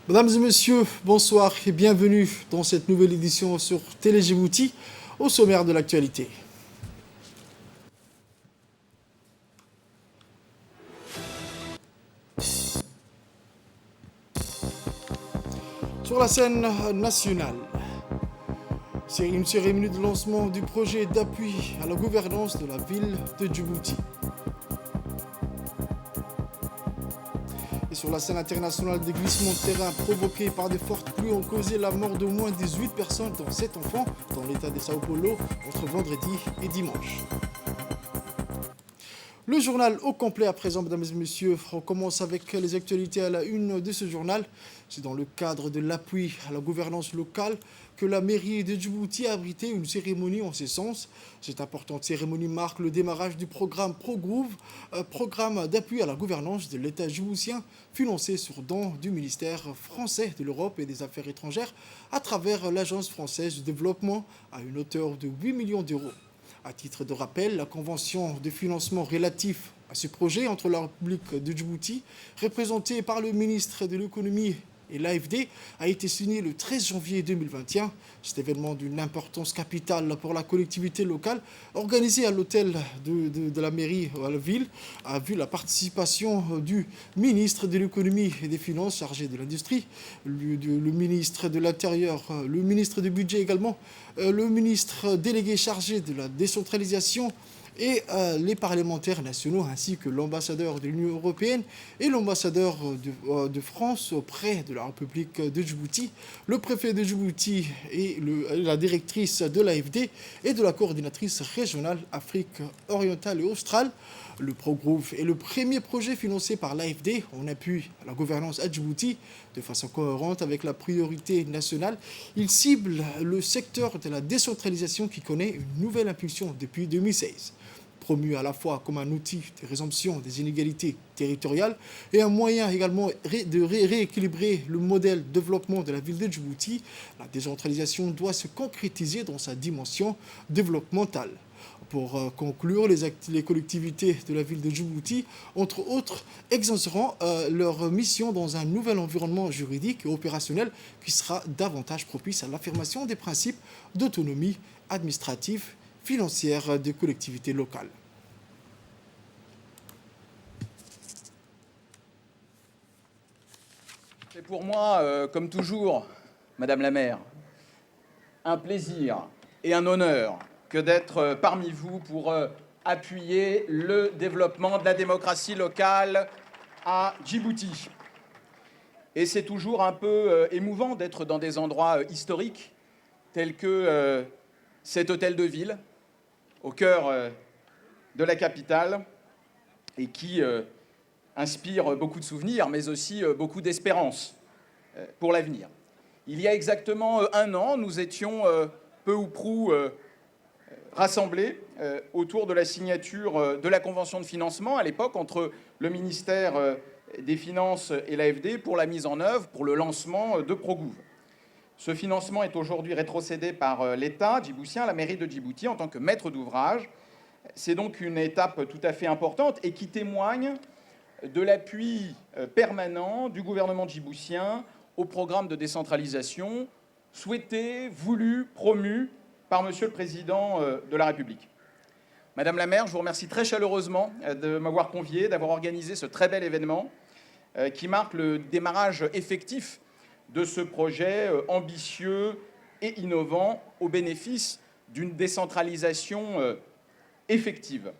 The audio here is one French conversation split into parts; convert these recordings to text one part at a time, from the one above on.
Mesdames et messieurs, bonsoir et bienvenue dans cette nouvelle édition sur Télé Djibouti, au sommaire de l'actualité. Sur la scène nationale, c'est une cérémonie de lancement du projet d'appui à la gouvernance de la ville de Djibouti. Et sur la scène internationale, des glissements de terrain provoqués par des fortes pluies ont causé la mort d'au moins 18 personnes, dont 7 enfants, dans l'état de Sao Paulo, entre vendredi et dimanche. Le journal au complet à présent, mesdames et messieurs. On commence avec les actualités à la une de ce journal. C'est dans le cadre de l'appui à la gouvernance locale que la mairie de Djibouti a abrité une cérémonie en ce sens. Cette importante cérémonie marque le démarrage du programme ProGouv, programme d'appui à la gouvernance de l'État djiboutien, financé sur don du ministère français de l'Europe et des Affaires étrangères à travers l'Agence française du développement à une hauteur de 8 millions d'euros. À titre de rappel, la convention de financement relatif à ce projet entre la République de Djibouti, représentée par le ministre de l'économie et l'AFD, a été signée le 13 janvier 2021. Cet événement d'une importance capitale pour la collectivité locale, organisé à l'hôtel de la mairie à la ville, a vu la participation du ministre de l'économie et des finances chargé de l'industrie, le ministre de l'Intérieur, le ministre du budget également, le ministre délégué chargé de la décentralisation et les parlementaires nationaux ainsi que l'ambassadeur de l'Union européenne et l'ambassadeur de France auprès de la République de Djibouti, le préfet de Djibouti et la directrice de l'AFD et de la coordinatrice régionale Afrique orientale et australe. Le ProGouv est le premier projet financé par l'AFD en appui à la gouvernance à Djibouti de façon cohérente avec la priorité nationale. Il cible le secteur de la décentralisation qui connaît une nouvelle impulsion depuis 2016. Promu à la fois comme un outil de résorption des inégalités territoriales et un moyen également de rééquilibrer le modèle de développement de la ville de Djibouti, la décentralisation doit se concrétiser dans sa dimension développementale. Pour conclure, les collectivités de la ville de Djibouti, entre autres, exerceront leur mission dans un nouvel environnement juridique et opérationnel qui sera davantage propice à l'affirmation des principes d'autonomie administrative financière des collectivités locales. C'est pour moi, comme toujours, Madame la maire, un plaisir et un honneur que d'être parmi vous pour appuyer le développement de la démocratie locale à Djibouti. Et c'est toujours un peu émouvant d'être dans des endroits historiques tels que cet hôtel de ville, au cœur de la capitale, et qui inspire beaucoup de souvenirs, mais aussi beaucoup d'espérance pour l'avenir. Il y a exactement un an, nous étions peu ou prou rassemblés autour de la signature de la convention de financement, à l'époque, entre le ministère des Finances et l'AFD pour la mise en œuvre, pour le lancement de ProGouv. Ce financement est aujourd'hui rétrocédé par l'État djiboutien, la mairie de Djibouti, en tant que maître d'ouvrage. C'est donc une étape tout à fait importante et qui témoigne de l'appui permanent du gouvernement djiboutien au programme de décentralisation souhaité, voulu, promu par Monsieur le Président de la République. Madame la maire, je vous remercie très chaleureusement de m'avoir convié, d'avoir organisé ce très bel événement qui marque le démarrage effectif de ce projet ambitieux et innovant au bénéfice d'une décentralisation effective.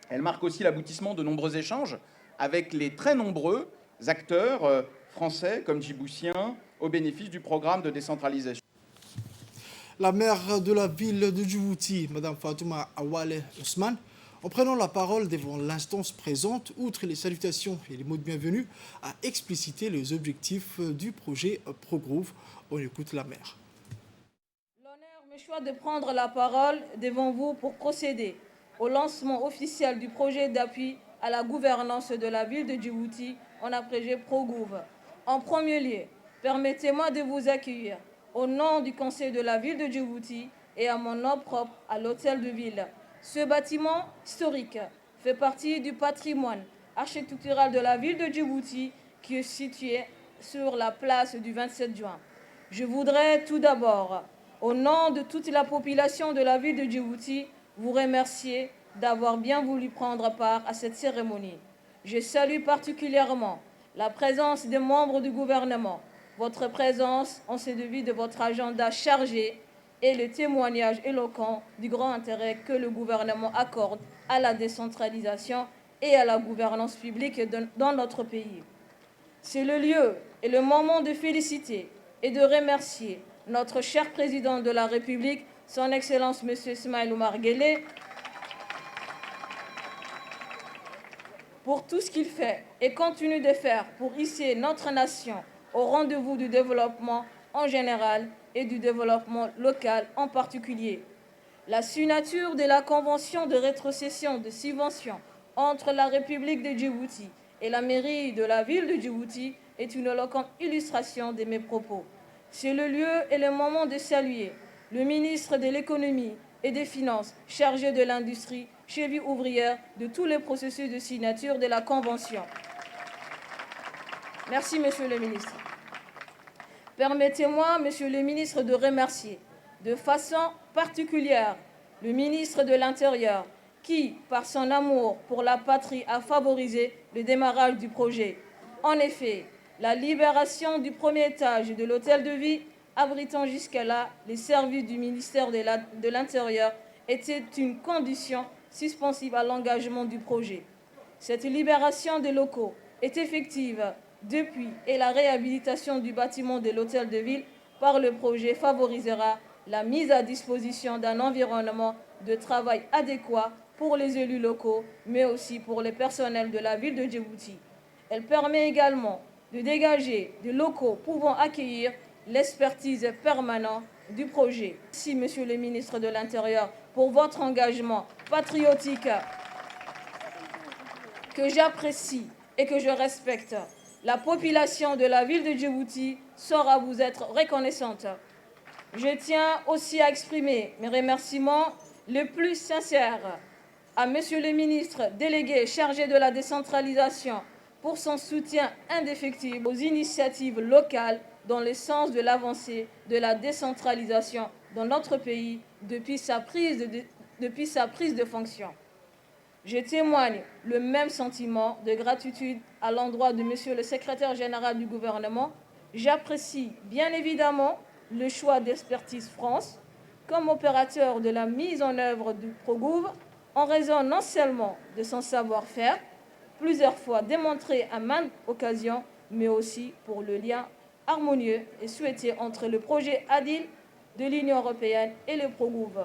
Elle marque aussi l'aboutissement de nombreux échanges avec les très nombreux acteurs français comme djiboutiens au bénéfice du programme de décentralisation. La maire de la ville de Djibouti, Mme Fatouma Awale Ousmane, en prenant la parole devant l'instance présente, outre les salutations et les mots de bienvenue, a explicité les objectifs du projet ProGouv. On écoute la maire. L'honneur me choisit de prendre la parole devant vous pour procéder au lancement officiel du projet d'appui à la gouvernance de la ville de Djibouti en abrégé ProGouv. En premier lieu, permettez-moi de vous accueillir au nom du conseil de la ville de Djibouti et à mon nom propre à l'hôtel de ville. Ce bâtiment historique fait partie du patrimoine architectural de la ville de Djibouti qui est situé sur la place du 27 juin. Je voudrais tout d'abord, au nom de toute la population de la ville de Djibouti, vous remercier d'avoir bien voulu prendre part à cette cérémonie. Je salue particulièrement la présence des membres du gouvernement, votre présence en ce début de votre agenda chargé et le témoignage éloquent du grand intérêt que le gouvernement accorde à la décentralisation et à la gouvernance publique dans notre pays. C'est le lieu et le moment de féliciter et de remercier notre cher président de la République, son Excellence M. Ismaël Omar Guelleh, pour tout ce qu'il fait et continue de faire pour hisser notre nation au rendez-vous du développement en général et du développement local en particulier. La signature de la convention de rétrocession de subventions entre la République de Djibouti et la mairie de la ville de Djibouti est une éloquente illustration de mes propos. C'est le lieu et le moment de saluer le ministre de l'Économie et des Finances chargé de l'industrie, cheville ouvrière de tous les processus de signature de la Convention. Merci, Monsieur le ministre. Permettez-moi, Monsieur le ministre, de remercier de façon particulière le ministre de l'Intérieur qui, par son amour pour la patrie, a favorisé le démarrage du projet. En effet, la libération du premier étage de l'hôtel de ville, abritant jusqu'à-là les services du ministère de l'Intérieur, était une condition suspensive à l'engagement du projet. Cette libération des locaux est effective depuis et la réhabilitation du bâtiment de l'hôtel de ville par le projet favorisera la mise à disposition d'un environnement de travail adéquat pour les élus locaux, mais aussi pour les personnels de la ville de Djibouti. Elle permet également de dégager des locaux pouvant accueillir l'expertise permanente du projet. Merci, Monsieur le ministre de l'Intérieur, pour votre engagement patriotique que j'apprécie et que je respecte. La population de la ville de Djibouti saura vous être reconnaissante. Je tiens aussi à exprimer mes remerciements les plus sincères à Monsieur le ministre délégué chargé de la décentralisation pour son soutien indéfectible aux initiatives locales dans le sens de l'avancée de la décentralisation dans notre pays depuis sa prise de fonction. Je témoigne le même sentiment de gratitude à l'endroit de Monsieur le secrétaire général du gouvernement. J'apprécie bien évidemment le choix d'Expertise France comme opérateur de la mise en œuvre du PROGOUV en raison non seulement de son savoir-faire, plusieurs fois démontré à maintes occasions, mais aussi pour le lien harmonieux et souhaité entre le projet ADIL de l'Union européenne et le PROGOUV.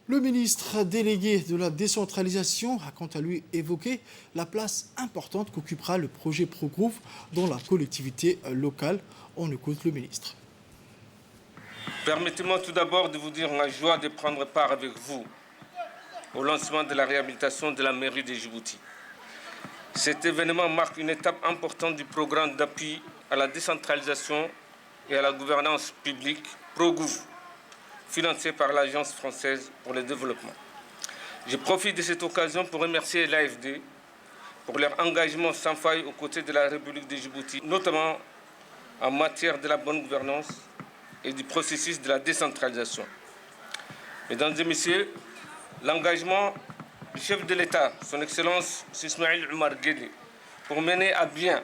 Le ministre délégué de la décentralisation a quant à lui évoqué la place importante qu'occupera le projet PROGOUV dans la collectivité locale. On écoute le ministre. Permettez-moi tout d'abord de vous dire la joie de prendre part avec vous au lancement de la réhabilitation de la mairie de Djibouti. Cet événement marque une étape importante du programme d'appui à la décentralisation et à la gouvernance publique PROGOUV, financé par l'Agence française pour le développement. Je profite de cette occasion pour remercier l'AFD pour leur engagement sans faille aux côtés de la République de Djibouti, notamment en matière de la bonne gouvernance et du processus de la décentralisation. Mesdames et messieurs, l'engagement du chef de l'État, son Excellence Ismaël Omar Guelleh, pour mener à bien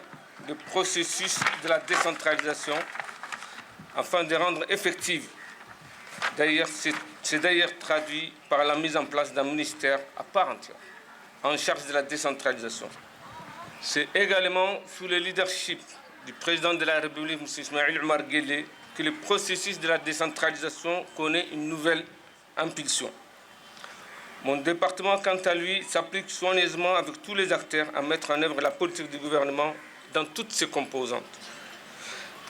le processus de la décentralisation afin de rendre effective. C'est d'ailleurs traduit par la mise en place d'un ministère à part entière en charge de la décentralisation. C'est également sous le leadership du président de la République, M. Ismaël Omar Guelleh, que le processus de la décentralisation connaît une nouvelle impulsion. Mon département, quant à lui, s'applique soigneusement avec tous les acteurs à mettre en œuvre la politique du gouvernement dans toutes ses composantes.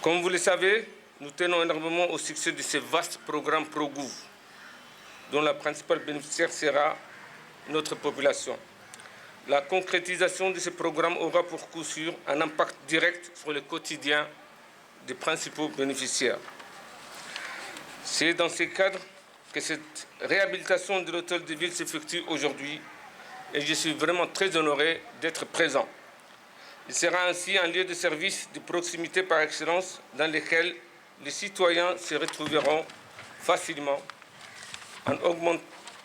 Comme vous le savez, nous tenons énormément au succès de ce vaste programme PROGOUV, dont la principale bénéficiaire sera notre population. La concrétisation de ce programme aura pour coup sûr un impact direct sur le quotidien des principaux bénéficiaires. C'est dans ce cadre que cette réhabilitation de l'hôtel de ville s'effectue aujourd'hui et je suis vraiment très honoré d'être présent. Il sera ainsi un lieu de service de proximité par excellence dans lequel les citoyens se retrouveront facilement.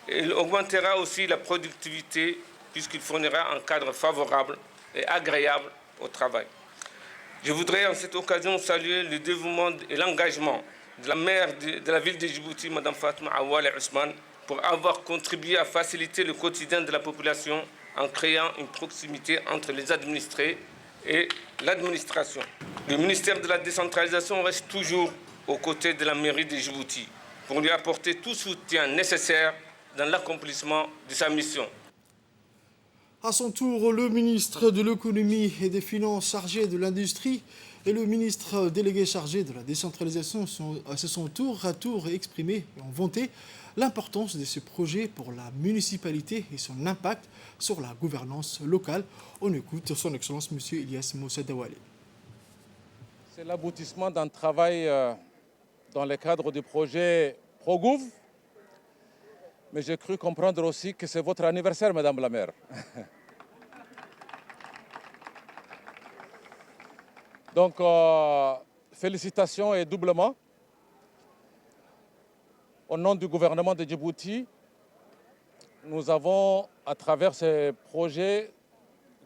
Il augmentera aussi la productivité puisqu'il fournira un cadre favorable et agréable au travail. Je voudrais en cette occasion saluer le dévouement et l'engagement de la maire de la ville de Djibouti, Mme Fatma Awale Ousmane, pour avoir contribué à faciliter le quotidien de la population en créant une proximité entre les administrés et l'administration. Le ministère de la décentralisation reste toujours aux côtés de la mairie de Djibouti pour lui apporter tout soutien nécessaire dans l'accomplissement de sa mission. À son tour, le ministre de l'économie et des finances chargé de l'industrie et le ministre délégué chargé de la décentralisation se sont tour à tour exprimés et ont vanté l'importance de ce projet pour la municipalité et son impact sur la gouvernance locale. On écoute son Excellence M. Ilyas Moussa Dawale. C'est l'aboutissement d'un travail dans le cadre du projet ProGouv. Mais j'ai cru comprendre aussi que c'est votre anniversaire, Madame la maire. Donc, félicitations et doublement. Au nom du gouvernement de Djibouti, nous avons, à travers ces projets,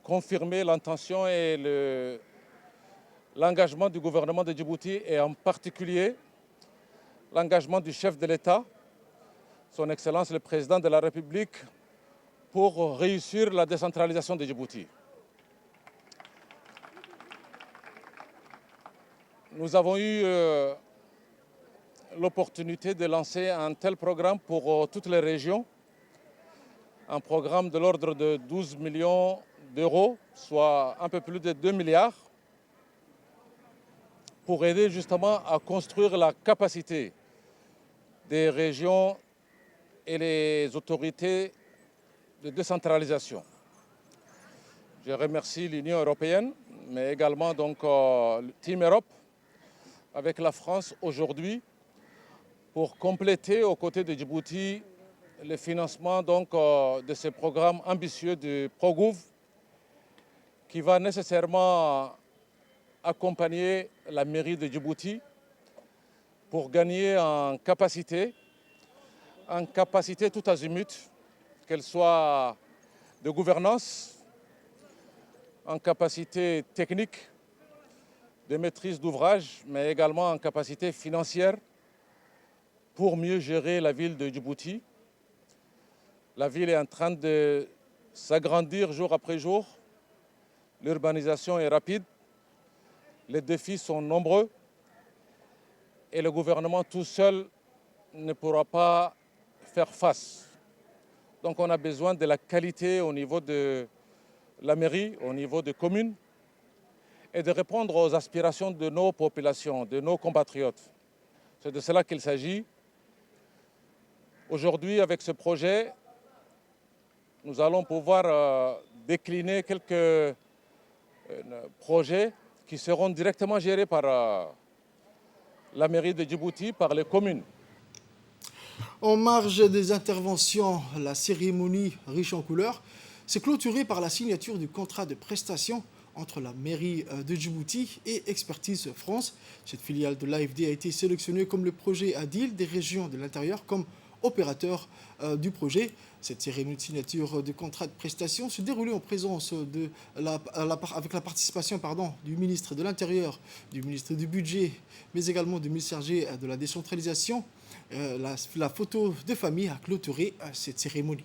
confirmé l'intention et l'engagement du gouvernement de Djibouti et en particulier l'engagement du chef de l'État, Son Excellence le Président de la République, pour réussir la décentralisation de Djibouti. Nous avons eu l'opportunité de lancer un tel programme pour toutes les régions, un programme de l'ordre de 12 millions d'euros, soit un peu plus de 2 milliards, pour aider justement à construire la capacité des régions et les autorités de décentralisation. Je remercie l'Union européenne, mais également donc, Team Europe, avec la France aujourd'hui, pour compléter aux côtés de Djibouti le financement donc, de ce programme ambitieux du ProGouv, qui va nécessairement accompagner la mairie de Djibouti pour gagner en capacité tout azimut, qu'elle soit de gouvernance, en capacité technique, de maîtrise d'ouvrage, mais également en capacité financière pour mieux gérer la ville de Djibouti. La ville est en train de s'agrandir jour après jour. L'urbanisation est rapide. Les défis sont nombreux. Et le gouvernement tout seul ne pourra pas faire face. Donc on a besoin de la qualité au niveau de la mairie, au niveau des communes, et de répondre aux aspirations de nos populations, de nos compatriotes. C'est de cela qu'il s'agit. Aujourd'hui, avec ce projet, nous allons pouvoir décliner quelques projets qui seront directement gérés par la mairie de Djibouti, par les communes. En marge des interventions, la cérémonie riche en couleurs s'est clôturée par la signature du contrat de prestation entre la mairie de Djibouti et Expertise France. Cette filiale de l'AFD a été sélectionnée comme le projet ADIL des régions de l'intérieur comme opérateur du projet. Cette cérémonie de signature de contrat de prestation se déroulait en présence avec la participation du ministre de l'Intérieur, du ministre du Budget, mais également du ministre chargé de la décentralisation. La photo de famille a clôturé cette cérémonie.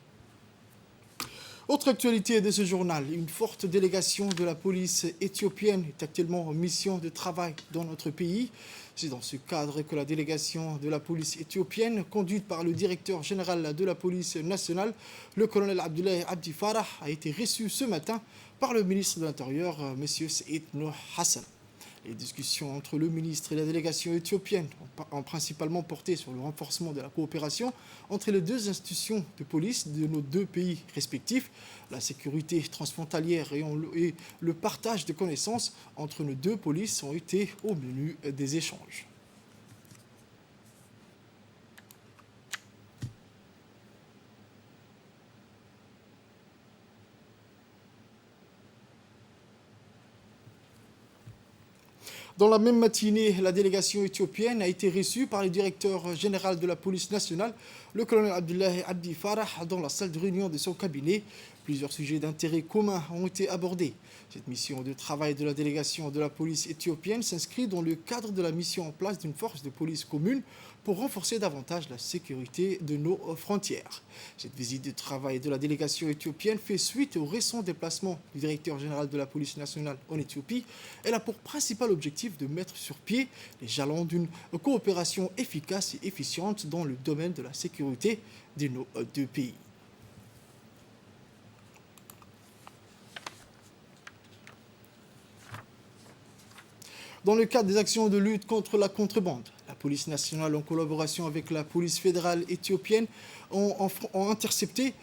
Autre actualité de ce journal, une forte délégation de la police éthiopienne est actuellement en mission de travail dans notre pays. C'est dans ce cadre que la délégation de la police éthiopienne, conduite par le directeur général de la police nationale, le colonel Abdoulaye Abdi Farah, a été reçue ce matin par le ministre de l'Intérieur, M. Saïd Nour Hassan. Les discussions entre le ministre et la délégation éthiopienne ont principalement porté sur le renforcement de la coopération entre les deux institutions de police de nos deux pays respectifs, la sécurité transfrontalière et le partage de connaissances entre nos deux polices ont été au menu des échanges. Dans la même matinée, la délégation éthiopienne a été reçue par le directeur général de la police nationale, le colonel Abdullahi Abdi Farah, dans la salle de réunion de son cabinet. Plusieurs sujets d'intérêt commun ont été abordés. Cette mission de travail de la délégation de la police éthiopienne s'inscrit dans le cadre de la mission en place d'une force de police commune pour renforcer davantage la sécurité de nos frontières. Cette visite de travail de la délégation éthiopienne fait suite au récent déplacement du directeur général de la police nationale en Éthiopie. Elle a pour principal objectif de mettre sur pied les jalons d'une coopération efficace et efficiente dans le domaine de la sécurité de nos deux pays. Dans le cadre des actions de lutte contre la contrebande, la police nationale, en collaboration avec la police fédérale éthiopienne, ont intercepté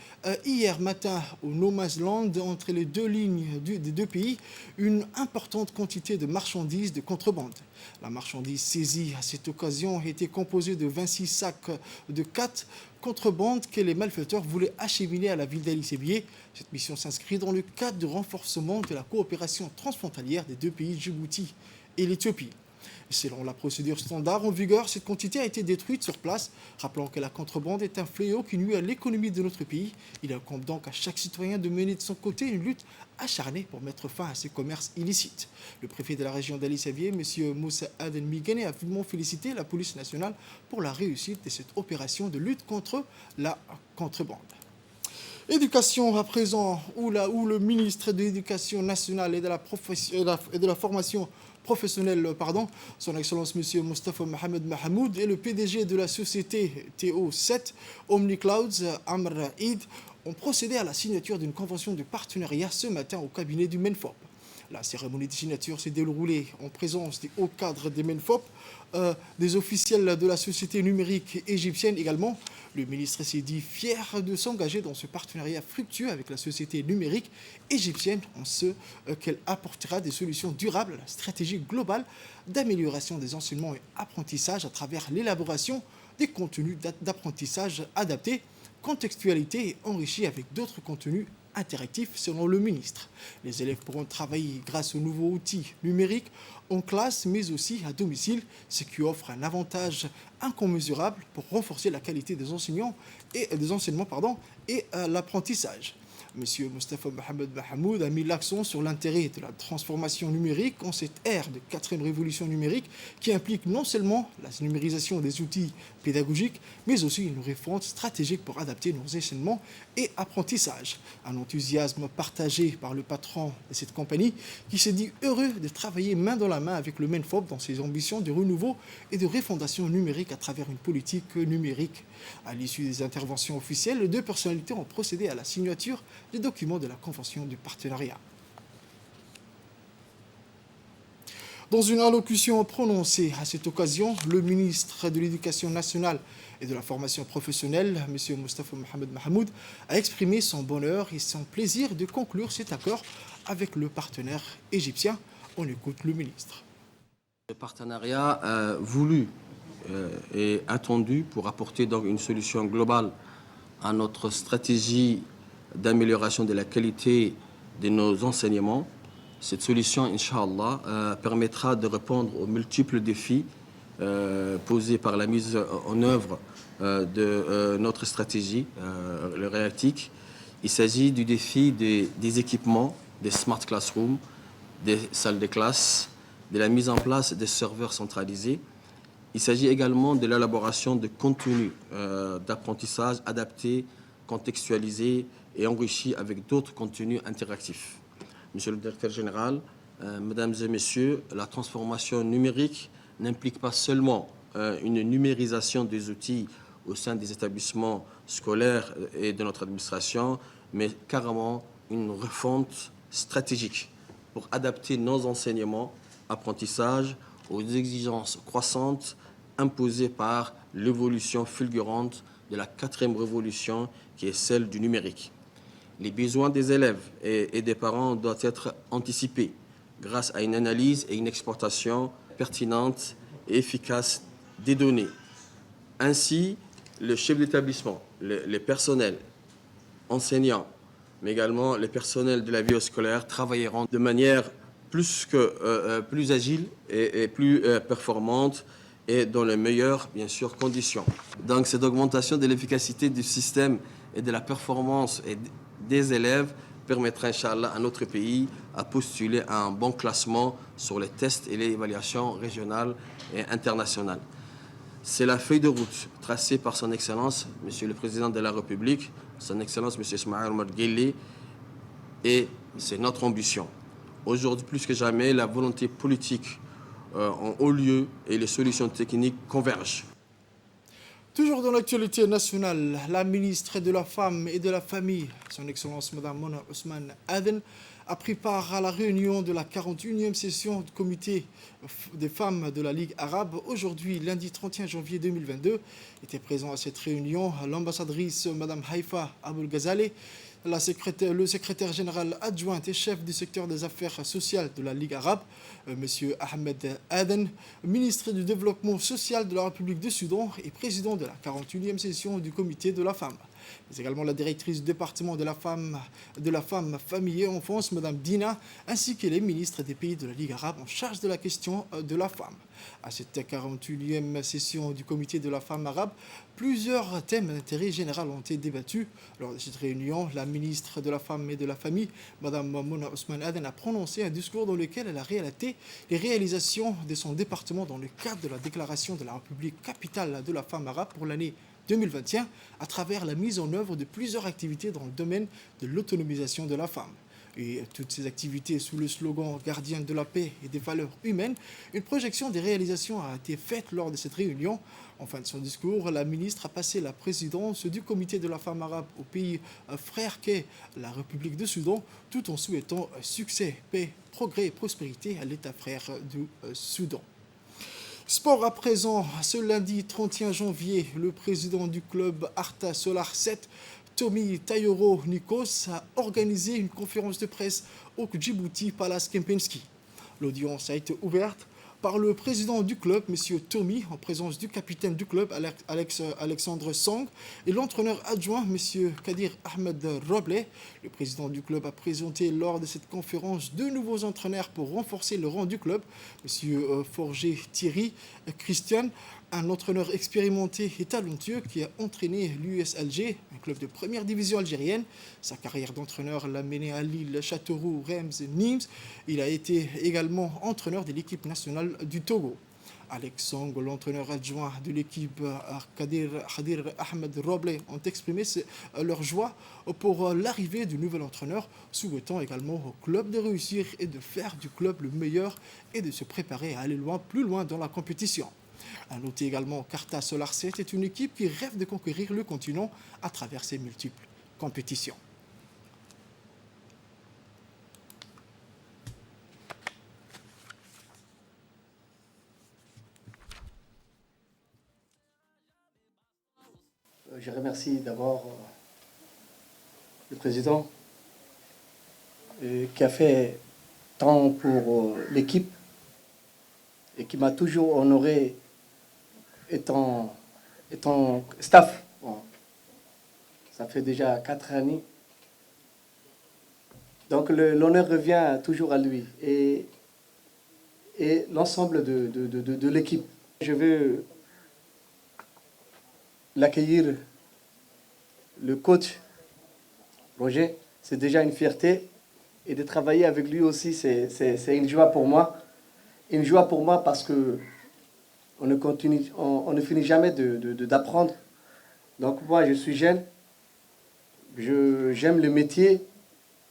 hier matin au No Man's Land, entre les deux lignes des deux pays, une importante quantité de marchandises de contrebande. La marchandise saisie à cette occasion était composée de 26 sacs de 4 contrebande que les malfaiteurs voulaient acheminer à la ville d'Ali-Sébié. Cette mission s'inscrit dans le cadre du renforcement de la coopération transfrontalière des deux pays, Djibouti et l'Éthiopie. Selon la procédure standard en vigueur, cette quantité a été détruite sur place. Rappelons que la contrebande est un fléau qui nuit à l'économie de notre pays. Il incombe donc à chaque citoyen de mener de son côté une lutte acharnée pour mettre fin à ces commerces illicites. Le préfet de la région d'Ali-Sébié, M. Moussa Aden Migane, a vivement félicité la police nationale pour la réussite de cette opération de lutte contre la contrebande. Éducation à présent, où le ministre de l'Éducation nationale et de la formation professionnelle, son Excellence M. Mustafa Mohamed Mahamoud, et le PDG de la société TO7, OmniClouds, Amr Eid, ont procédé à la signature d'une convention de partenariat ce matin au cabinet du MENFOP. La cérémonie de signature s'est déroulée en présence des hauts cadres des MENFOP, des officiels de la société numérique égyptienne également. Le ministre s'est dit fier de s'engager dans ce partenariat fructueux avec la société numérique égyptienne, en ce qu'elle apportera des solutions durables à la stratégie globale d'amélioration des enseignements et apprentissages à travers l'élaboration des contenus d'apprentissage adaptés, contextualisés et enrichis avec d'autres contenus interactifs, selon le ministre. Les élèves pourront travailler grâce aux nouveaux outils numériques en classe, mais aussi à domicile, ce qui offre un avantage incommensurable pour renforcer la qualité des enseignements et l'apprentissage. M. Mustafa Mohamed Mahamoud a mis l'accent sur l'intérêt de la transformation numérique en cette ère de 4e révolution numérique qui implique non seulement la numérisation des outils pédagogiques, mais aussi une refonte stratégique pour adapter nos enseignements et apprentissages. Un enthousiasme partagé par le patron de cette compagnie qui s'est dit heureux de travailler main dans la main avec le MENFOP dans ses ambitions de renouveau et de refondation numérique à travers une politique numérique. À l'issue des interventions officielles, les deux personnalités ont procédé à la signature des documents de la convention du partenariat. Dans une allocution prononcée à cette occasion, le ministre de l'Éducation nationale et de la formation professionnelle, M. Mustafa Mohamed Mahamoud, a exprimé son bonheur et son plaisir de conclure cet accord avec le partenaire égyptien. On écoute le ministre. Le partenariat voulu et attendu pour apporter donc une solution globale à notre stratégie d'amélioration de la qualité de nos enseignements. Cette solution, Inch'Allah, permettra de répondre aux multiples défis posés par la mise en œuvre de notre stratégie, le REACTIC. Il s'agit du défi des équipements, des smart classrooms, des salles de classe, de la mise en place des serveurs centralisés. Il s'agit également de l'élaboration de contenus d'apprentissage adaptés, contextualisés et enrichis avec d'autres contenus interactifs. Monsieur le directeur général, mesdames et messieurs, la transformation numérique n'implique pas seulement une numérisation des outils au sein des établissements scolaires et de notre administration, mais carrément une refonte stratégique pour adapter nos enseignements, apprentissages aux exigences croissantes imposées par l'évolution fulgurante de la 4e révolution qui est celle du numérique. Les besoins des élèves et des parents doivent être anticipés grâce à une analyse et une exploitation pertinente et efficace des données. Ainsi, le chef d'établissement, les personnels, enseignants, mais également les personnels de la vie scolaire travailleront de manière plus agile et plus performante et dans les meilleures, bien sûr, conditions. Donc cette augmentation de l'efficacité du système et de la performance des élèves permettra, Inch'Allah, à notre pays à postuler à un bon classement sur les tests et les évaluations régionales et internationales. C'est la feuille de route tracée par son Excellence, Monsieur le Président de la République, son Excellence, Monsieur Ismaïl Omar Guelleh, et c'est notre ambition. Aujourd'hui, plus que jamais, la volonté politique en haut lieu et les solutions techniques convergent. Toujours dans l'actualité nationale, la ministre de la Femme et de la Famille, son Excellence Mme Mona Ousmane Aden, a pris part à la réunion de la 41e session du comité des femmes de la Ligue arabe. Aujourd'hui, lundi 31 janvier 2022, était présent à cette réunion l'ambassadrice Mme Haïfa Aboul Ghazaleh, le secrétaire général adjoint et chef du secteur des affaires sociales de la Ligue arabe, M. Ahmed Aden, ministre du développement social de la République du Soudan et président de la 41e session du comité de la femme. Mais également la directrice du département de la femme, famille et enfance, Mme Dina, ainsi que les ministres des pays de la Ligue arabe en charge de la question de la femme. À cette 41e session du comité de la femme arabe, plusieurs thèmes d'intérêt général ont été débattus. Lors de cette réunion, la ministre de la Femme et de la Famille, Mme Mona Ousmane Aden, a prononcé un discours dans lequel elle a relaté les réalisations de son département dans le cadre de la déclaration de la République capitale de la femme arabe pour l'année 2021 à travers la mise en œuvre de plusieurs activités dans le domaine de l'autonomisation de la femme. Et toutes ces activités sous le slogan « Gardien de la paix et des valeurs humaines », une projection des réalisations a été faite lors de cette réunion. En fin de son discours, la ministre a passé la présidence du comité de la femme arabe au pays frère qu'est la République du Soudan, tout en souhaitant succès, paix, progrès et prospérité à l'État frère du Soudan. Sport à présent, ce lundi 31 janvier, le président du club Arta Solar 7, Tommy Tayoro Nikos, a organisé une conférence de presse au Djibouti Palace Kempinski. L'audience a été ouverte par le président du club, M. Tommy, en présence du capitaine du club, Alexandre Song, et l'entraîneur adjoint, M. Kadir Ahmed Roble. Le président du club a présenté lors de cette conférence deux nouveaux entraîneurs pour renforcer le rang du club, M. Forger Thierry Christian, un entraîneur expérimenté et talentueux qui a entraîné l'US Alger, un club de première division algérienne. Sa carrière d'entraîneur l'a mené à Lille, Châteauroux, Reims et Nîmes. Il a été également entraîneur de l'équipe nationale du Togo. Alex Song, l'entraîneur adjoint de l'équipe, Kadir Ahmed Roble, ont exprimé leur joie pour l'arrivée du nouvel entraîneur, souhaitant également au club de réussir et de faire du club le meilleur et de se préparer à aller plus loin dans la compétition. À noter également qu'Arta Solar 7 est une équipe qui rêve de conquérir le continent à travers ses multiples compétitions. Je remercie d'abord le président qui a fait tant pour l'équipe et qui m'a toujours honoré étant staff. Bon, ça fait déjà 4 années. Donc l'honneur revient toujours à lui et l'ensemble de l'équipe. Je veux l'accueillir, le coach Roger, c'est déjà une fierté. Et de travailler avec lui aussi, c'est une joie pour moi. Une joie pour moi parce que on ne finit jamais d'apprendre. Donc moi, je suis jeune, j'aime le métier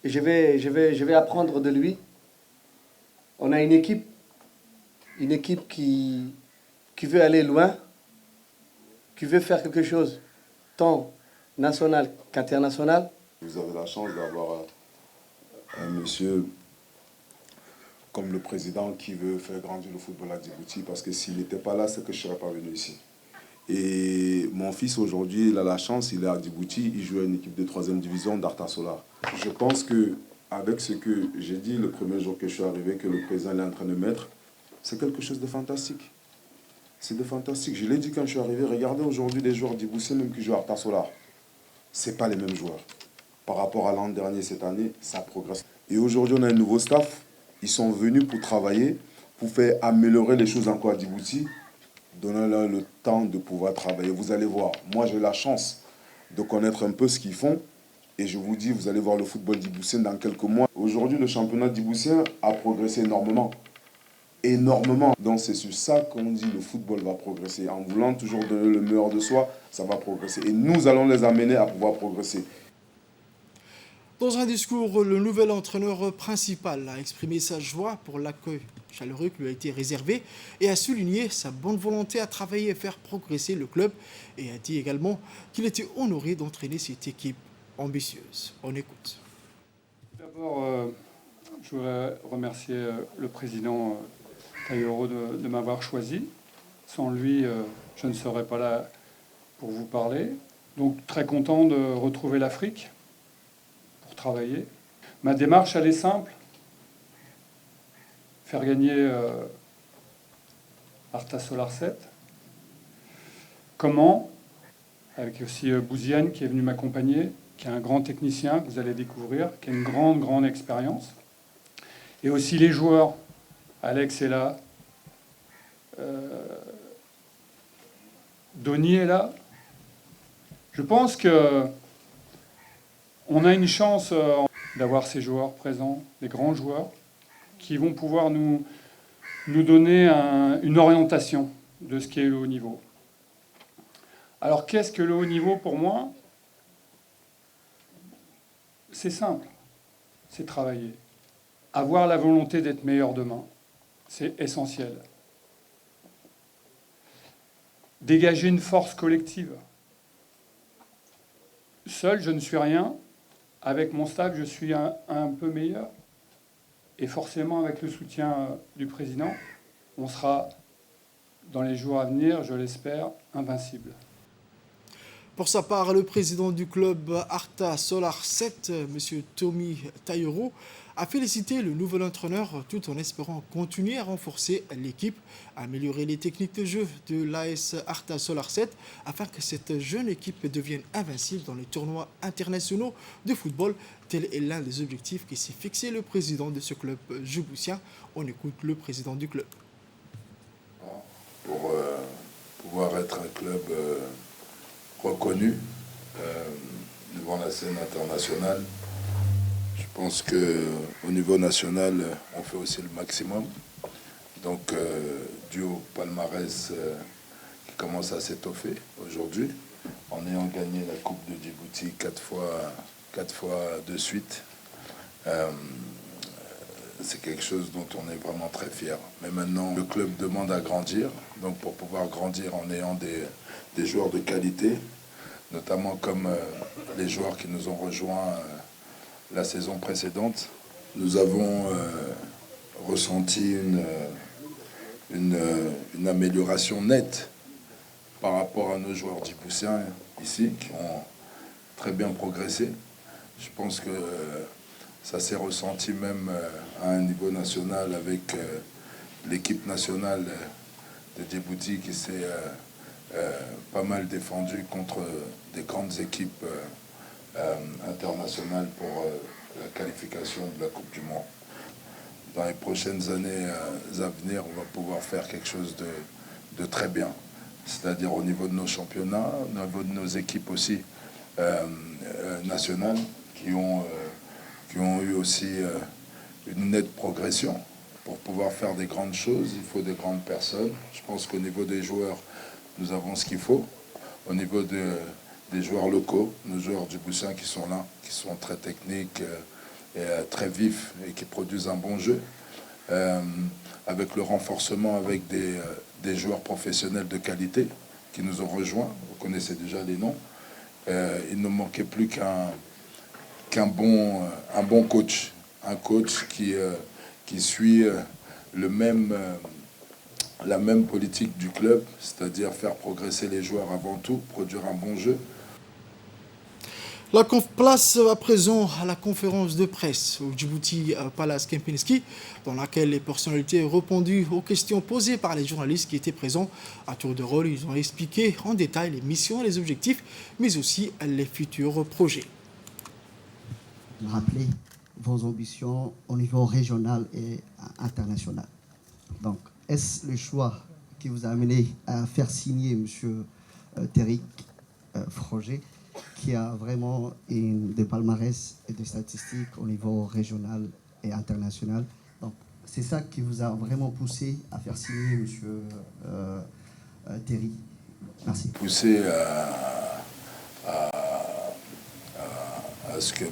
et je vais apprendre de lui. On a une équipe qui veut aller loin, qui veut faire quelque chose, tant national qu'international. Vous avez la chance d'avoir un monsieur comme le président qui veut faire grandir le football à Djibouti, parce que s'il n'était pas là, c'est que je ne serais pas venu ici. Et mon fils aujourd'hui, il a la chance, il est à Djibouti, il joue à une équipe de 3e division d'Arta Solar. Je pense qu'avec ce que j'ai dit le premier jour que je suis arrivé, que le président est en train de mettre, c'est quelque chose de fantastique. C'est de fantastique. Je l'ai dit quand je suis arrivé, regardez aujourd'hui les joueurs djiboutiens même qui jouent à Arta Solar. Ce n'est pas les mêmes joueurs. Par rapport à l'an dernier, cette année, ça progresse. Et aujourd'hui, on a un nouveau staff. Ils sont venus pour travailler, pour faire améliorer les choses encore à Djibouti. Donnez-leur le temps de pouvoir travailler. Vous allez voir, moi j'ai la chance de connaître un peu ce qu'ils font. Et je vous dis, vous allez voir le football djiboutien dans quelques mois. Aujourd'hui, le championnat djiboutien a progressé énormément. Énormément. Donc c'est sur ça qu'on dit le football va progresser. En voulant toujours donner le meilleur de soi, ça va progresser. Et nous allons les amener à pouvoir progresser. Dans un discours, le nouvel entraîneur principal a exprimé sa joie pour l'accueil chaleureux qui lui a été réservé et a souligné sa bonne volonté à travailler et faire progresser le club et a dit également qu'il était honoré d'entraîner cette équipe ambitieuse. On écoute. D'abord, je voudrais remercier le président Taïro de m'avoir choisi. Sans lui, je ne serais pas là pour vous parler. Donc très content de retrouver l'Afrique pour travailler. Ma démarche, elle est simple. Faire gagner Arta Solar 7. Comment? Avec aussi Bouziane qui est venu m'accompagner, qui est un grand technicien que vous allez découvrir, qui a une grande expérience. Et aussi les joueurs. Alex est là. Donny est là. Je pense qu'on a une chance d'avoir ces joueurs présents, des grands joueurs, qui vont pouvoir nous donner une orientation de ce qu'est le haut niveau. Alors qu'est-ce que le haut niveau pour moi? C'est simple, c'est travailler. Avoir la volonté d'être meilleur demain, c'est essentiel. Dégager une force collective. Seul, je ne suis rien. Avec mon staff, je suis un peu meilleur. Et forcément, avec le soutien du président, on sera, dans les jours à venir, je l'espère, invincible. Pour sa part, le président du club Arta Solar 7, M. Tommy Taïro, a félicité le nouvel entraîneur tout en espérant continuer à renforcer l'équipe, améliorer les techniques de jeu de l'AS Arta Solar 7 afin que cette jeune équipe devienne invincible dans les tournois internationaux de football. Tel est l'un des objectifs qui s'est fixé le président de ce club djiboutien. On écoute le président du club. Pour pouvoir être un club reconnu devant la scène internationale, je pense qu'au niveau national, on fait aussi le maximum. Donc, dû au palmarès qui commence à s'étoffer aujourd'hui, en ayant gagné la Coupe de Djibouti 4 fois de suite, c'est quelque chose dont on est vraiment très fier. Mais maintenant, le club demande à grandir. Donc, pour pouvoir grandir en ayant des joueurs de qualité, notamment comme les joueurs qui nous ont rejoints la saison précédente, nous avons ressenti une amélioration nette par rapport à nos joueurs djiboutiens ici, qui ont très bien progressé. Je pense que ça s'est ressenti même à un niveau national avec l'équipe nationale de Djibouti qui s'est pas mal défendue contre des grandes équipes internationales pour la qualification de la Coupe du Monde. Dans les prochaines années à venir, on va pouvoir faire quelque chose de très bien. C'est-à-dire au niveau de nos championnats, au niveau de nos équipes aussi nationales qui ont eu aussi une nette progression. Pour pouvoir faire des grandes choses, il faut des grandes personnes. Je pense qu'au niveau des joueurs, nous avons ce qu'il faut. Au niveau des joueurs locaux, nos joueurs djiboutiens qui sont là, qui sont très techniques et très vifs et qui produisent un bon jeu. Avec le renforcement avec des joueurs professionnels de qualité qui nous ont rejoints. Vous connaissez déjà les noms. Il ne manquait plus qu'un bon coach. Un coach qui suit la même politique du club, c'est-à-dire faire progresser les joueurs avant tout, produire un bon jeu. Place à présent à la conférence de presse au Djibouti Palace Kempinski, dans laquelle les personnalités ont répondu aux questions posées par les journalistes qui étaient présents. À tour de rôle, ils ont expliqué en détail les missions et les objectifs, mais aussi les futurs projets. De rappeler vos ambitions au niveau régional et international. Donc, est-ce le choix qui vous a amené à faire signer M. Terrick Froger, qui a vraiment des palmarès et des statistiques au niveau régional et international? Donc, c'est ça qui vous a vraiment poussé à faire signer M. Terrick. Merci. Poussé à ce que M.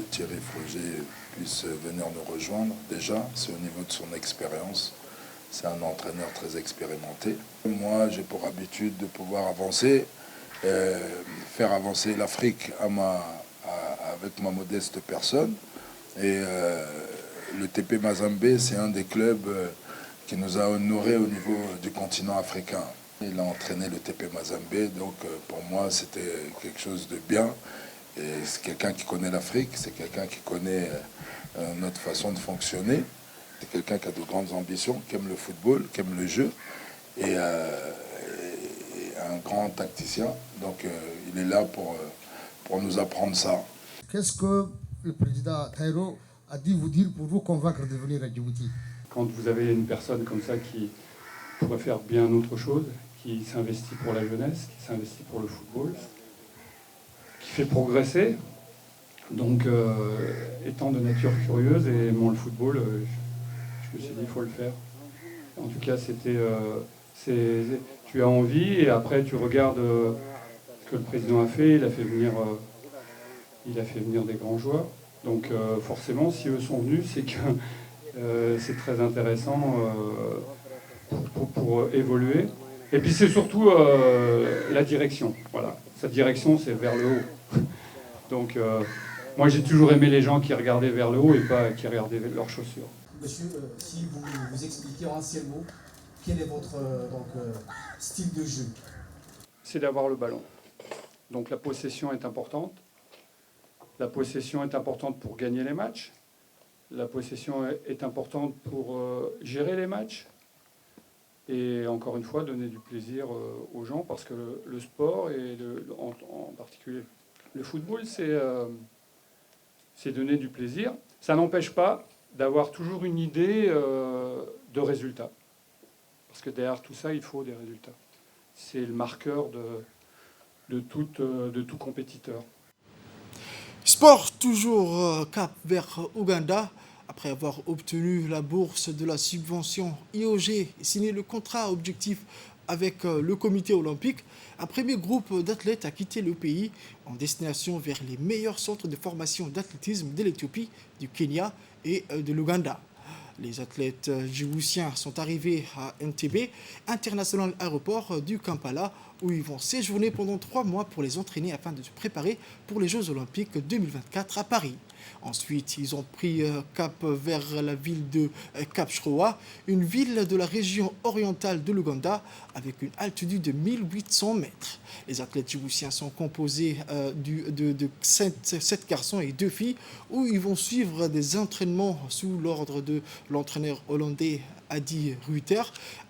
Thierry Froger puisse venir nous rejoindre. Déjà, c'est au niveau de son expérience. C'est un entraîneur très expérimenté. Moi, j'ai pour habitude de pouvoir avancer, faire avancer l'Afrique avec ma modeste personne. Et le TP Mazembe, c'est un des clubs qui nous a honorés au niveau du continent africain. Il a entraîné le TP Mazembe, donc pour moi, c'était quelque chose de bien. Et c'est quelqu'un qui connaît l'Afrique, c'est quelqu'un qui connaît notre façon de fonctionner. C'est quelqu'un qui a de grandes ambitions, qui aime le football, qui aime le jeu, et un grand tacticien. Donc il est là pour nous apprendre ça. Qu'est-ce que le président Taïro a dit vous dire pour vous convaincre de venir à Djibouti? Quand vous avez une personne comme ça qui pourrait faire bien autre chose, qui s'investit pour la jeunesse, qui s'investit pour le football, qui fait progresser, donc étant de nature curieuse et aimant le football, je me suis dit il faut le faire. En tout cas, tu as envie et après tu regardes ce que le président a fait. Il a fait venir des grands joueurs. Donc forcément, si eux sont venus, c'est que c'est très intéressant pour évoluer. Et puis c'est surtout la direction. Voilà, sa direction, c'est vers le haut. Donc moi, j'ai toujours aimé les gens qui regardaient vers le haut et pas qui regardaient leurs chaussures. Monsieur, si vous vous expliquez en un seul mot, quel est votre style de jeu? C'est d'avoir le ballon. Donc la possession est importante. La possession est importante pour gagner les matchs. La possession est importante pour gérer les matchs. Et encore une fois, donner du plaisir aux gens, parce que le sport, et en particulier le football, c'est donner du plaisir. Ça n'empêche pas d'avoir toujours une idée de résultat. Parce que derrière tout ça, il faut des résultats. C'est le marqueur de tout compétiteur. Sport, toujours cap vers Ouganda. Après avoir obtenu la bourse de la subvention IOG et signé le contrat objectif avec le comité olympique, un premier groupe d'athlètes a quitté le pays en destination vers les meilleurs centres de formation d'athlétisme de l'Éthiopie, du Kenya et de l'Ouganda. Les athlètes djiboutiens sont arrivés à Entebbe, International Aéroport du Kampala, où ils vont séjourner pendant 3 mois pour les entraîner afin de se préparer pour les Jeux Olympiques 2024 à Paris. Ensuite, ils ont pris cap vers la ville de Kapchroa, une ville de la région orientale de l'Ouganda, avec une altitude de 1800 mètres. Les athlètes djiboutiens sont composés de 7 garçons et 2 filles, où ils vont suivre des entraînements sous l'ordre de l'entraîneur hollandais Adi Ruiter,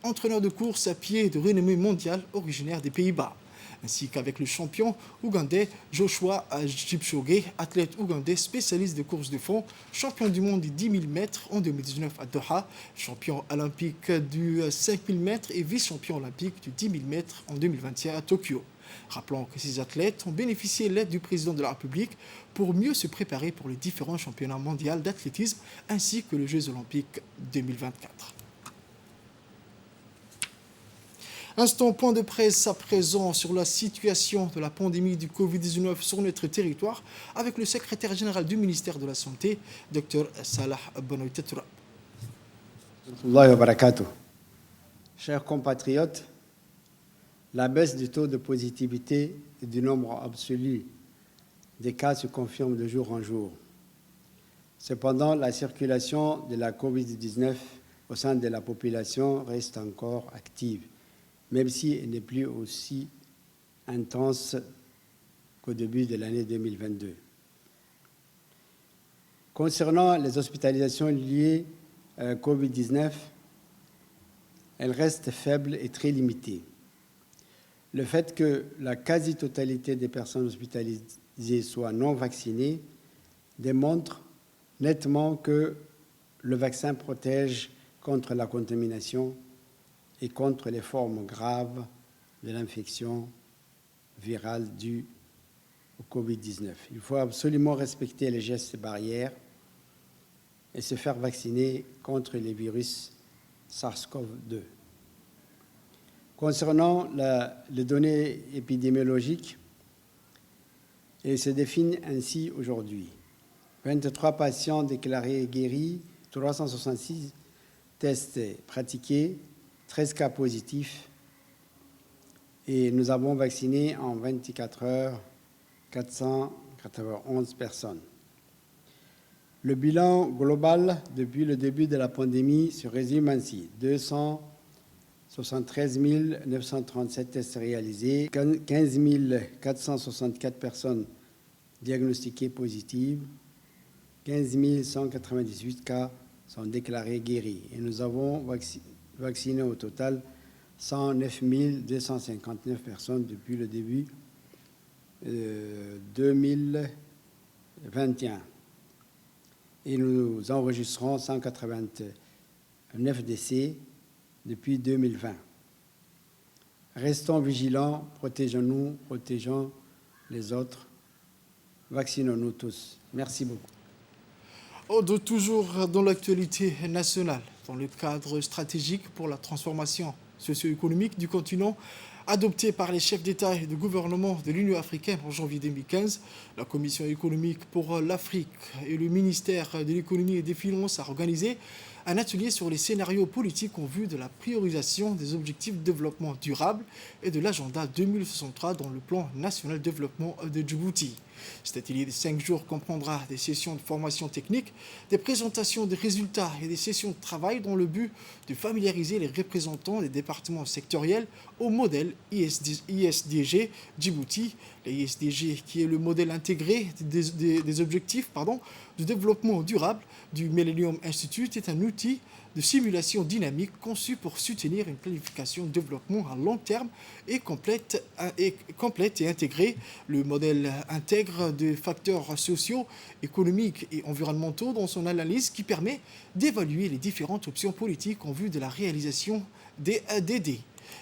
entraîneur de course à pied de renommée mondiale originaire des Pays-Bas, ainsi qu'avec le champion ougandais Joshua Kipchoge, athlète ougandais spécialiste de course de fond, champion du monde du 10 000 mètres en 2019 à Doha, champion olympique du 5 000 mètres et vice-champion olympique du 10 000 mètres en 2021 à Tokyo. Rappelons que ces athlètes ont bénéficié de l'aide du président de la République pour mieux se préparer pour les différents championnats mondiaux d'athlétisme ainsi que les Jeux olympiques 2024. Instant point de presse à présent sur la situation de la pandémie du Covid-19 sur notre territoire avec le secrétaire général du ministère de la Santé, Dr Salah Banoï-Tetura. Chers compatriotes, la baisse du taux de positivité et du nombre absolu des cas se confirme de jour en jour. Cependant, la circulation de la Covid-19 au sein de la population reste encore active, même si elle n'est plus aussi intense qu'au début de l'année 2022. Concernant les hospitalisations liées à la Covid-19, elles restent faibles et très limitées. Le fait que la quasi-totalité des personnes hospitalisées soient non vaccinées démontre nettement que le vaccin protège contre la contamination et contre les formes graves de l'infection virale due au Covid-19. Il faut absolument respecter les gestes barrières et se faire vacciner contre les virus SARS-CoV-2. Concernant les données épidémiologiques, elles se définissent ainsi aujourd'hui. 23 patients déclarés guéris, 366 tests pratiqués, 13 cas positifs, et nous avons vacciné en 24 heures 491 personnes. Le bilan global depuis le début de la pandémie se résume ainsi. 273 937 tests réalisés, 15 464 personnes diagnostiquées positives, 15 198 cas sont déclarés guéris. Et nous avons vacciné au total 109 259 personnes depuis le début 2021. Et nous enregistrons 189 décès depuis 2020. Restons vigilants, protégeons-nous, protégeons les autres, vaccinons-nous tous. Merci beaucoup. Toujours dans l'actualité nationale, dans le cadre stratégique pour la transformation socio-économique du continent, adopté par les chefs d'État et de gouvernement de l'Union africaine en janvier 2015, la Commission économique pour l'Afrique et le ministère de l'économie et des finances a organisé un atelier sur les scénarios politiques en vue de la priorisation des objectifs de développement durable et de l'agenda 2063 dans le plan national de développement de Djibouti. Cet atelier de 5 jours comprendra des sessions de formation technique, des présentations des résultats et des sessions de travail dans le but de familiariser les représentants des départements sectoriels au modèle ISDG Djibouti. Le ISDG, qui est le modèle intégré des objectifs de développement durable du Millennium Institute, est un outil de simulation dynamique conçu pour soutenir une planification de développement à long terme et complète et intégrée. Le modèle intègre des facteurs sociaux, économiques et environnementaux dans son analyse qui permet d'évaluer les différentes options politiques en vue de la réalisation des ADD.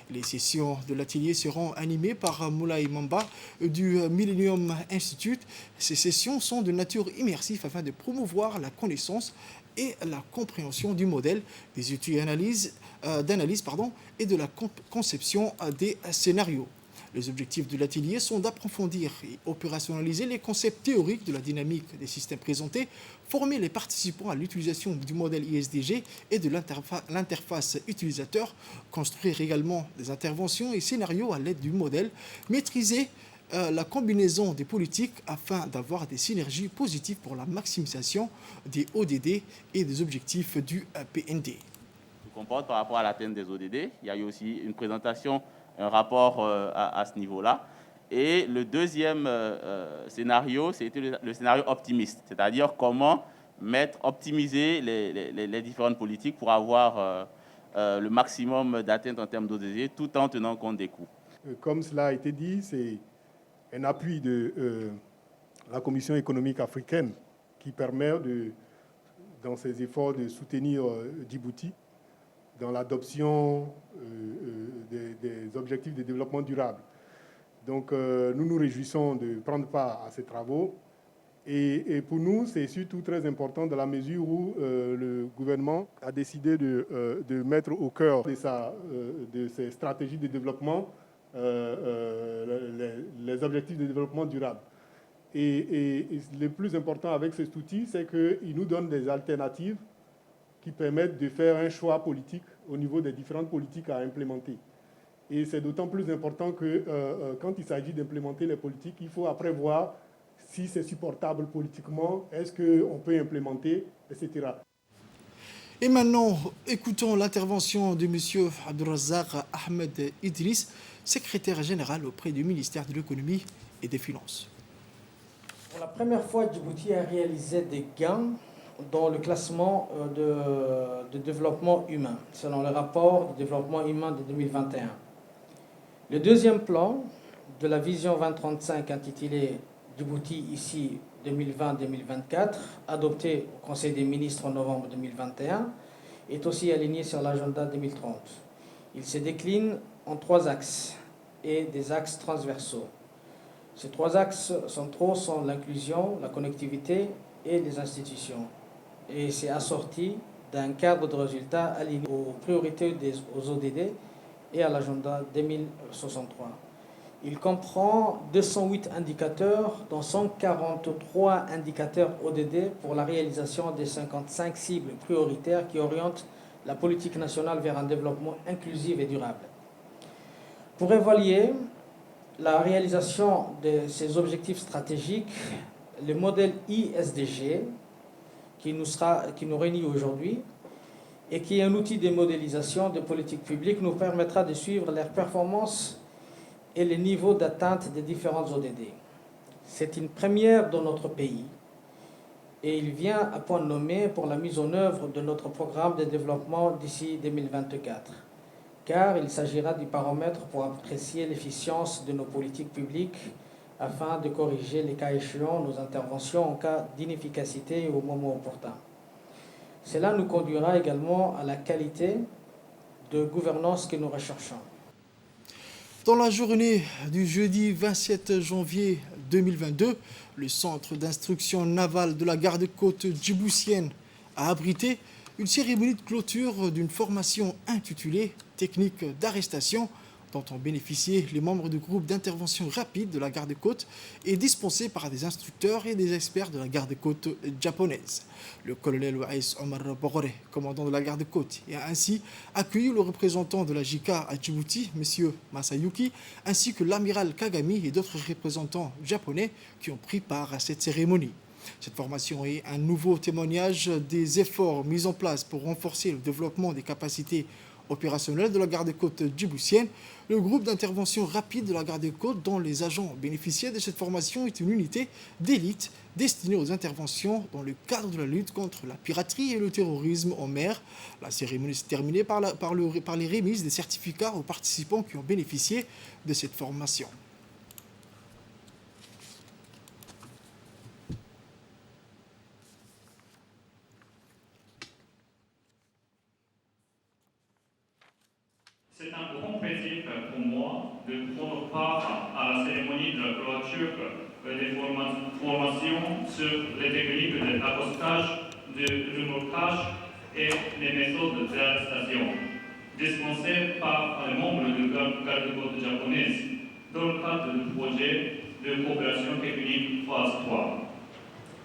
Les sessions de l'atelier seront animées par Moulay Mamba du Millennium Institute. Ces sessions sont de nature immersive afin de promouvoir la connaissance et la compréhension du modèle, des outils d'analyse et de la conception des scénarios. Les objectifs de l'atelier sont d'approfondir et opérationnaliser les concepts théoriques de la dynamique des systèmes présentés, former les participants à l'utilisation du modèle ISDG et de l'interface utilisateur, construire également des interventions et scénarios à l'aide du modèle, maîtriser la combinaison des politiques afin d'avoir des synergies positives pour la maximisation des ODD et des objectifs du PND. Comporte par rapport à l'atteinte des ODD. Il y a eu aussi une présentation, un rapport à ce niveau-là. Et le deuxième scénario, c'était le scénario optimiste, c'est-à-dire comment optimiser les différentes politiques pour avoir le maximum d'atteinte en termes d'ODD tout en tenant compte des coûts. Comme cela a été dit, c'est un appui de la Commission économique africaine qui permet, dans ses efforts, de soutenir Djibouti dans l'adoption des objectifs de développement durable. Donc, nous nous réjouissons de prendre part à ces travaux. Et pour nous, c'est surtout très important dans la mesure où le gouvernement a décidé de mettre au cœur de ses stratégies de développement les objectifs de développement durable. Et le plus important avec cet outil, c'est qu'il nous donne des alternatives qui permettent de faire un choix politique au niveau des différentes politiques à implémenter. Et c'est d'autant plus important que quand il s'agit d'implémenter les politiques, il faut après voir si c'est supportable politiquement, est-ce qu'on peut implémenter, etc. Et maintenant, écoutons l'intervention de M. Abdourazaq Ahmed Idriss, secrétaire général auprès du ministère de l'économie et des finances. Pour la première fois, Djibouti a réalisé des gains dans le classement de développement humain, selon le rapport de développement humain de 2021. Le deuxième plan de la vision 2035 intitulé Djibouti ici 2020-2024, adopté au Conseil des ministres en novembre 2021, est aussi aligné sur l'agenda 2030. Il se décline en 3 axes et des axes transversaux. Ces 3 axes centraux sont l'inclusion, la connectivité et les institutions. Et c'est assorti d'un cadre de résultats aligné aux priorités aux ODD et à l'agenda 2063. Il comprend 208 indicateurs, dont 143 indicateurs ODD pour la réalisation des 55 cibles prioritaires qui orientent la politique nationale vers un développement inclusif et durable. Pour évaluer la réalisation de ces objectifs stratégiques, le modèle ISDG, qui nous réunit aujourd'hui, et qui est un outil de modélisation de politique publique, nous permettra de suivre leurs performances et les niveaux d'atteinte des différentes ODD. C'est une première dans notre pays et il vient à point nommé pour la mise en œuvre de notre programme de développement d'ici 2024, car il s'agira du paramètre pour apprécier l'efficience de nos politiques publiques afin de corriger les cas échéants nos interventions en cas d'inefficacité au moment opportun. Cela nous conduira également à la qualité de gouvernance que nous recherchons. Dans la journée du jeudi 27 janvier 2022, le centre d'instruction navale de la garde-côte djiboutienne a abrité une cérémonie de clôture d'une formation intitulée « Technique d'arrestation » dont ont bénéficié les membres du groupe d'intervention rapide de la garde-côte et dispensée par des instructeurs et des experts de la garde-côte japonaise. Le colonel Waïs Omar Bogore, commandant de la garde-côte, a ainsi accueilli le représentant de la JICA à Djibouti, M. Masayuki, ainsi que l'amiral Kagami et d'autres représentants japonais qui ont pris part à cette cérémonie. Cette formation est un nouveau témoignage des efforts mis en place pour renforcer le développement des capacités opérationnelle de la garde-côte djiboutienne. Le groupe d'intervention rapide de la garde-côte dont les agents bénéficiaient de cette formation est une unité d'élite destinée aux interventions dans le cadre de la lutte contre la piraterie et le terrorisme en mer. La cérémonie s'est terminée par les remises des certificats aux participants qui ont bénéficié de cette formation. C'est un grand plaisir pour moi de prendre part à la cérémonie de la clôture des formations sur les techniques d'accostage, de remorquage et les méthodes d'arrestation, dispensées par les membres de la garde-côte japonaise dans le cadre du projet de coopération technique phase 3.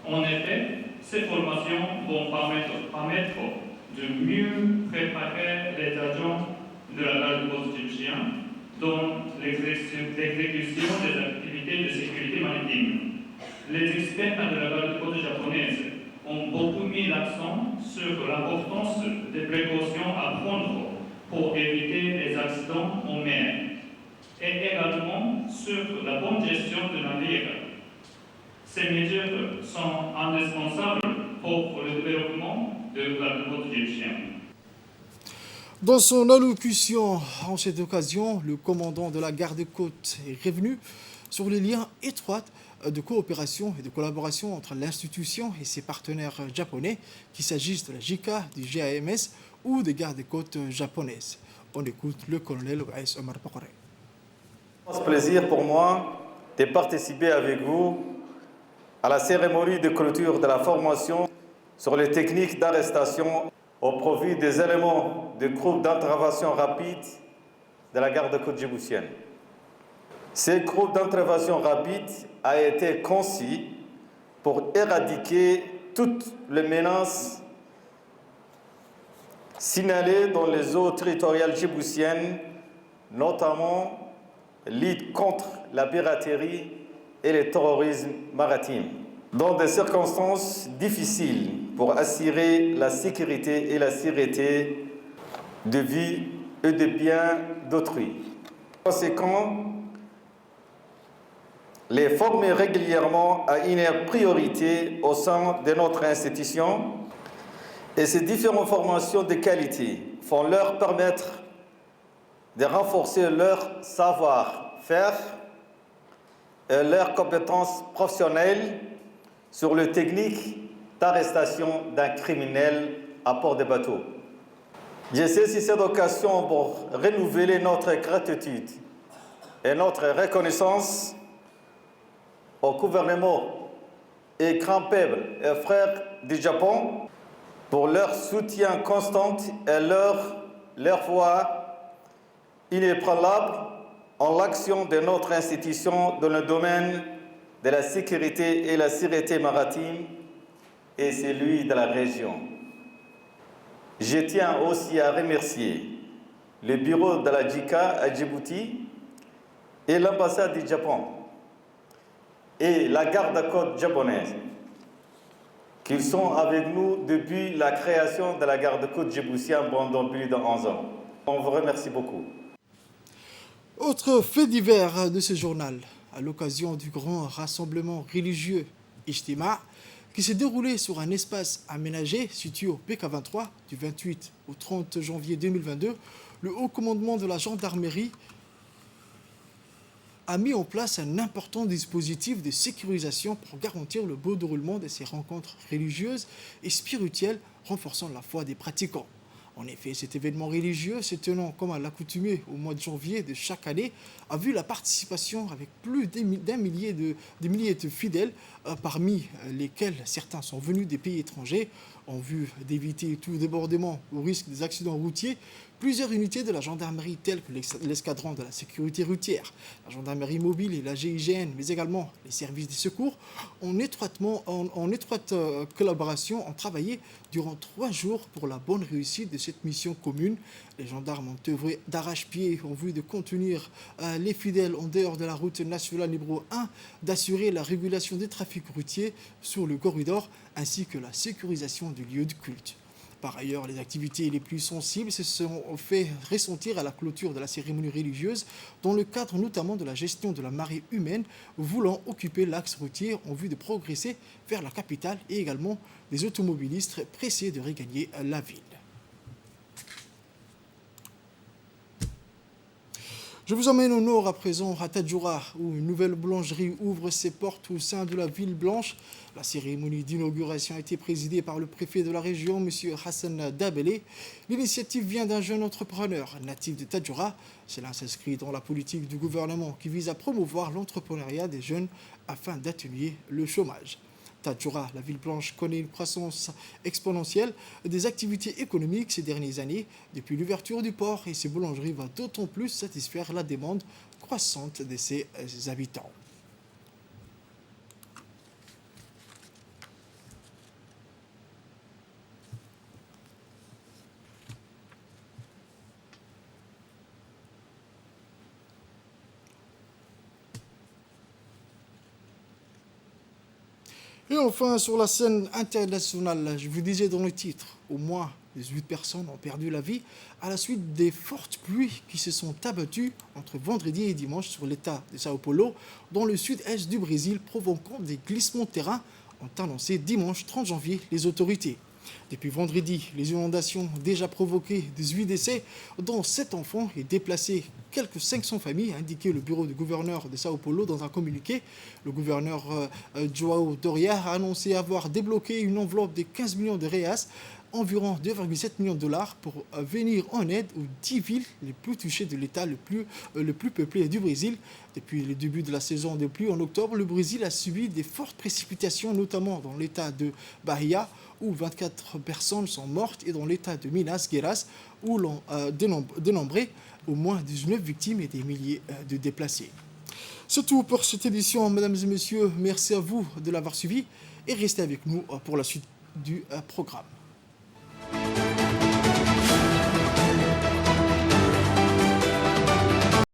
En effet, ces formations vont permettre de mieux préparer les agents de la garde-côte djiboutienne dans l'exécution des activités de sécurité maritime. Les experts de la garde-côte japonaise ont beaucoup mis l'accent sur l'importance des précautions à prendre pour éviter les accidents en mer et également sur la bonne gestion de navires. Ces mesures sont indispensables pour le développement de la garde-côte djiboutienne. Dans son allocution en cette occasion, le commandant de la garde-côte est revenu sur les liens étroits de coopération et de collaboration entre l'institution et ses partenaires japonais, qu'il s'agisse de la JICA, du GAMS ou des gardes-côtes japonaises. On écoute le colonel Waïs Omar Bogore. C'est un plaisir pour moi de participer avec vous à la cérémonie de clôture de la formation sur les techniques d'arrestation au profit des éléments du groupe d'intervention rapide de la garde-côte djiboutienne. Ce groupe d'intervention rapide a été conçu pour éradiquer toutes les menaces signalées dans les eaux territoriales djiboutiennes, notamment lutte contre la piraterie et le terrorisme maritime, dans des circonstances difficiles pour assurer la sécurité et la sûreté de vie et de biens d'autrui. Par conséquent, les former régulièrement a une priorité au sein de notre institution et ces différentes formations de qualité vont leur permettre de renforcer leur savoir-faire et leurs compétences professionnelles sur les techniques d'arrestation d'un criminel à bord de bateau. Je saisis cette occasion pour renouveler notre gratitude et notre reconnaissance au gouvernement et grand peuple et frères du Japon pour leur soutien constant et leur foi inébranlable en l'action de notre institution dans le domaine de la sécurité et la sûreté maritime et celui de la région. Je tiens aussi à remercier le bureau de la JICA à Djibouti et l'ambassade du Japon et la garde-côte japonaise qui sont avec nous depuis la création de la garde-côte djiboutienne pendant plus de 11 ans. On vous remercie beaucoup. Autre fait divers de ce journal, à l'occasion du grand rassemblement religieux Ijtima, qui s'est déroulé sur un espace aménagé situé au PK23 du 28 au 30 janvier 2022, le haut commandement de la gendarmerie a mis en place un important dispositif de sécurisation pour garantir le beau déroulement de ces rencontres religieuses et spirituelles, renforçant la foi des pratiquants. En effet, cet événement religieux, se tenant comme à l'accoutumée au mois de janvier de chaque année, a vu la participation avec plus d'un millier de fidèles, parmi lesquels certains sont venus des pays étrangers. En vue d'éviter tout débordement au risque des accidents routiers, plusieurs unités de la gendarmerie telles que l'escadron de la sécurité routière, la gendarmerie mobile et la GIGN, mais également les services de secours, en étroite collaboration, ont travaillé durant 3 jours pour la bonne réussite de cette mission commune. Les gendarmes ont œuvré d'arrache-pied en vue de contenir les fidèles en dehors de la route nationale numéro 1, d'assurer la régulation des trafics routiers sur le corridor, ainsi que la sécurisation du lieu de culte. Par ailleurs, les activités les plus sensibles se sont fait ressentir à la clôture de la cérémonie religieuse, dans le cadre notamment de la gestion de la marée humaine, voulant occuper l'axe routier en vue de progresser vers la capitale et également des automobilistes pressés de regagner la ville. Je vous emmène au nord à présent, à Tadjoura, où une nouvelle boulangerie ouvre ses portes au sein de la ville blanche. La cérémonie d'inauguration a été présidée par le préfet de la région, M. Hassan Dabele. L'initiative vient d'un jeune entrepreneur natif de Tadjoura. Cela s'inscrit dans la politique du gouvernement qui vise à promouvoir l'entrepreneuriat des jeunes afin d'atténuer le chômage. Tadjoura, la ville blanche, connaît une croissance exponentielle des activités économiques ces dernières années. Depuis l'ouverture du port, et ces boulangeries vont d'autant plus satisfaire la demande croissante de ses habitants. Et enfin, sur la scène internationale, je vous disais dans le titre, au moins 18 personnes ont perdu la vie à la suite des fortes pluies qui se sont abattues entre vendredi et dimanche sur l'État de Sao Paulo, dans le sud-est du Brésil, provoquant des glissements de terrain, ont annoncé dimanche 30 janvier les autorités. Depuis vendredi, les inondations ont déjà provoqué 18 décès, dont 7 enfants, et déplacé quelques 500 familles, a indiqué le bureau du gouverneur de Sao Paulo dans un communiqué. Le gouverneur João Doria a annoncé avoir débloqué une enveloppe de 15 millions de reais, environ 2,7 millions de dollars, pour venir en aide aux 10 villes les plus touchées de l'État le plus peuplé du Brésil. Depuis le début de la saison des pluies en octobre, le Brésil a subi des fortes précipitations, notamment dans l'État de Bahia, où 24 personnes sont mortes, et dans l'État de Minas Gerais, où l'on dénombré au moins 19 victimes et des milliers de déplacés. C'est tout pour cette édition, mesdames et messieurs. Merci à vous de l'avoir suivi et restez avec nous pour la suite du programme.